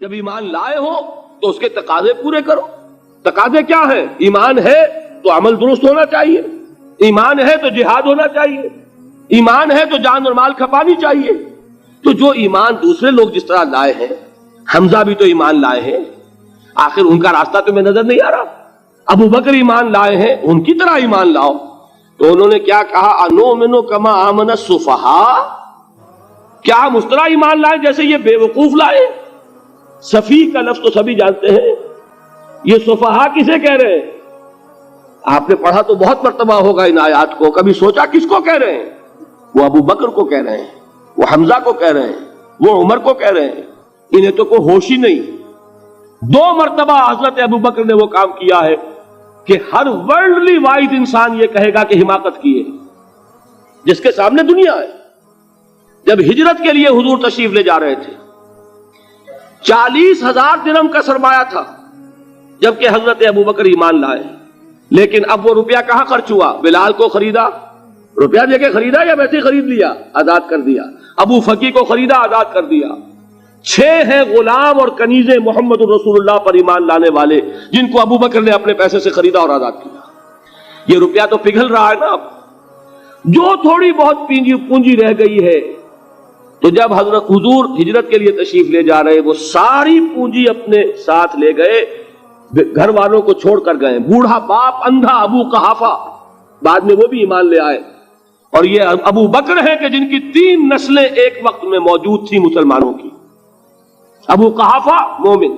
جب ایمان لائے ہو تو اس کے تقاضے پورے کرو. تقاضے کیا ہے؟ ایمان ہے تو عمل درست ہونا چاہیے، ایمان ہے تو جہاد ہونا چاہیے، ایمان ہے تو جان اور مال کھپانی چاہیے. تو جو ایمان دوسرے لوگ جس طرح لائے ہیں، حمزہ بھی تو ایمان لائے ہیں، آخر ان کا راستہ تمہیں نظر نہیں آ رہا؟ ابو بکر ایمان لائے ہیں، ان کی طرح ایمان لاؤ. تو انہوں نے کیا کہا؟ انؤمن کما آمن السفہاء، کیا ہم اس طرح ایمان لائے جیسے یہ بے وقوف لائے؟ سفیہ کا لفظ تو سبھی جانتے ہیں، یہ سفہاء کسے کہہ رہے ہیں؟ آپ نے پڑھا تو بہت مرتبہ ہوگا ان آیات کو، کبھی سوچا کس کو کہہ رہے ہیں؟ وہ ابو بکر کو کہہ رہے ہیں، وہ حمزہ کو کہہ رہے ہیں، وہ عمر کو کہہ رہے ہیں. انہیں تو کوئی ہوش ہی نہیں. 2 مرتبہ حضرت ابو بکر نے وہ کام کیا ہے کہ ہر ورلڈلی وائز انسان یہ کہے گا کہ حماقت کی ہے، جس کے سامنے دنیا ہے. جب ہجرت کے لیے حضور تشریف لے جا رہے تھے، 40,000 درہم کا سرمایہ تھا جبکہ حضرت ابو بکر ایمان لائے. لیکن اب وہ روپیہ کہاں خرچ ہوا؟ بلال کو خریدا، روپیہ دے کے خریدا یا ویسے خرید لیا؟ آزاد کر دیا. ابو فقی کو خریدا، آزاد کر دیا. 6 ہیں غلام اور کنیزیں محمد رسول اللہ پر ایمان لانے والے، جن کو ابو بکر نے اپنے پیسے سے خریدا اور آزاد کیا. یہ روپیہ تو پگھل رہا ہے نا. اب جو تھوڑی بہت پونجی رہ گئی ہے، تو جب حضرت حضور ہجرت کے لیے تشریف لے جا رہے، وہ ساری پونجی اپنے ساتھ لے گئے، گھر والوں کو چھوڑ کر گئے. بوڑھا باپ اندھا ابو قحافہ بعد میں وہ بھی ایمان لے آئے. اور یہ ابو بکر ہیں کہ جن کی 3 نسلیں ایک وقت میں موجود تھیں مسلمانوں کی. ابو قحافہ مومن،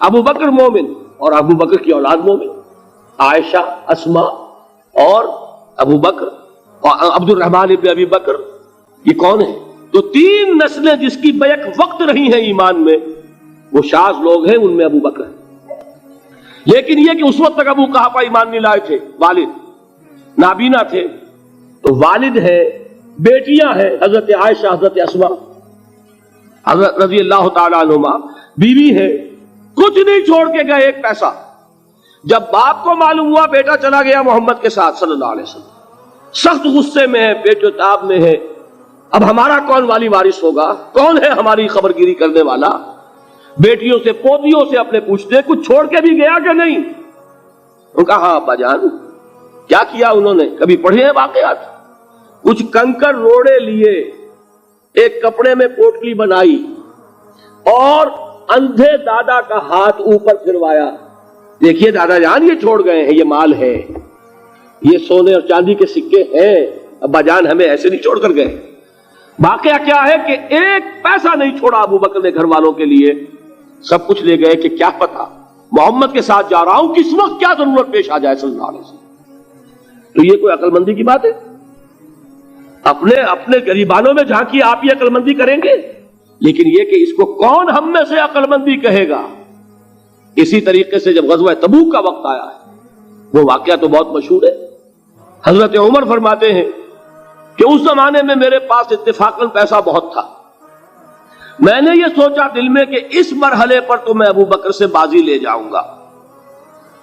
ابو بکر مومن، اور ابو بکر کی اولاد مومن، عائشہ، اسما اور ابو بکر اور عبد الرحمن ابن ابی بکر. یہ کون ہے؟ تو 3 نسلیں جس کی بیک وقت رہی ہیں ایمان میں، وہ شاذ لوگ ہیں، ان میں ابو بکر ہیں. لیکن یہ کہ اس وقت تک ابو قحافہ ایمان نہیں لائے تھے، والد نابینا تھے. تو والد ہے، بیٹیاں ہیں، حضرت عائشہ، حضرت اسما، حضرت رضی اللہ تعالیٰ عنہما، بیوی ہے. کچھ نہیں چھوڑ کے گئے، ایک پیسہ. جب باپ کو معلوم ہوا بیٹا چلا گیا محمد کے ساتھ صلی اللہ علیہ وسلم، سخت غصے میں ہے، پیچ و تاب میں ہے. اب ہمارا کون والی وارث ہوگا؟ کون ہے ہماری خبرگیری کرنے والا؟ بیٹیوں سے پوتیوں سے اپنے پوچھتے کچھ چھوڑ کے بھی گیا کہ نہیں؟ انہوں نے کہا ہاں ابا جان. کیا کیا انہوں نے؟ کبھی پڑھے ہیں واقعات؟ کچھ کنکر روڑے لیے، ایک کپڑے میں پوٹلی بنائی اور اندھے دادا کا ہاتھ اوپر پھروایا. دیکھیے دادا جان یہ چھوڑ گئے ہیں، یہ مال ہے، یہ سونے اور چاندی کے سکے ہیں، ابا جان ہمیں ایسے نہیں چھوڑ کر گئے. واقعہ کیا ہے کہ ایک پیسہ نہیں چھوڑا ابو بکر نے گھر والوں کے لیے. سب کچھ لے گئے کہ کیا پتا محمد کے ساتھ جا رہا ہوں، کس وقت کیا ضرورت پیش آ جائے صلی اللہ علیہ وسلم. تو یہ کوئی عقل مندی کی بات ہے؟ اپنے غریبانوں میں جھانکی آپ یہ عقل مندی کریں گے؟ لیکن یہ کہ اس کو کون ہم میں سے عقل مندی کہے گا؟ اسی طریقے سے جب غزوہ تبوک کا وقت آیا ہے، وہ واقعہ تو بہت مشہور ہے. حضرت عمر فرماتے ہیں کہ اس زمانے میں میرے پاس اتفاقاً پیسہ بہت تھا. میں نے یہ سوچا دل میں کہ اس مرحلے پر تو میں ابو بکر سے بازی لے جاؤں گا.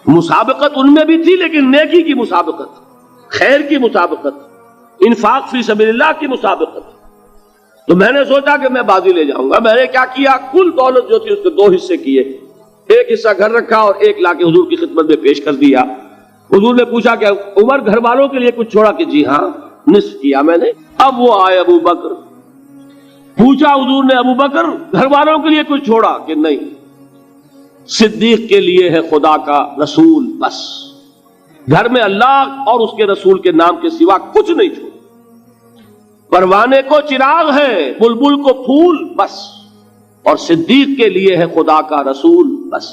مسابقت ان میں بھی تھی، لیکن نیکی کی مسابقت، خیر کی مسابقت، انفاق فی سبیل اللہ کی مسابقت. تو میں نے سوچا کہ میں بازی لے جاؤں گا. میں نے کیا کیا؟ کل دولت جو تھی اس کے 2 حصے کیے. ایک حصہ گھر رکھا اور ایک لا کے حضور کی خدمت میں پیش کر دیا. حضور نے پوچھا کہ عمر گھر والوں کے لیے کچھ چھوڑا؟ کہ جی ہاں، نصف کیا میں نے. اب وہ آئے ابو بکر، پوچھا حضور نے ابو بکر گھر والوں کے لیے کچھ چھوڑا؟ کہ نہیں. صدیق کے لیے ہے خدا کا رسول، بس گھر میں اللہ اور اس کے رسول کے نام کے سوا کچھ نہیں چھوڑا. پروانے کو چراغ ہے، بلبل کو پھول، بس. اور صدیق کے لیے ہے خدا کا رسول، بس.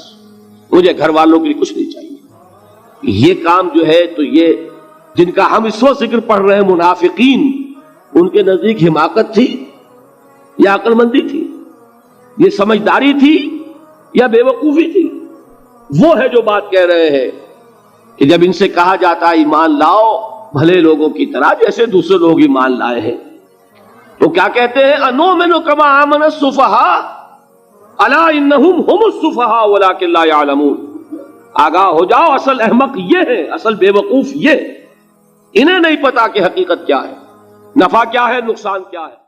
مجھے گھر والوں کے لیے کچھ نہیں چاہیے. یہ کام جو ہے، تو یہ جن کا ہم اس وقت ذکر پڑھ رہے ہیں منافقین، ان کے نزدیک حماقت تھی یا عقل مندی تھی؟ یہ سمجھداری تھی یا بے وقوفی تھی؟ وہ ہے جو بات کہہ رہے ہیں کہ جب ان سے کہا جاتا ہے ایمان لاؤ بھلے لوگوں کی طرح جیسے دوسرے لوگ ایمان لائے ہیں، تو کیا کہتے ہیں؟ انؤمن کما آمن السفہاء الا انہم هم السفہاء ولکن لا یعلمون. آگاہ ہو جاؤ، اصل احمق یہ ہے، اصل بے وقوف یہ. انہیں نہیں پتا کہ حقیقت کیا ہے، نفع کیا ہے، نقصان کیا ہے.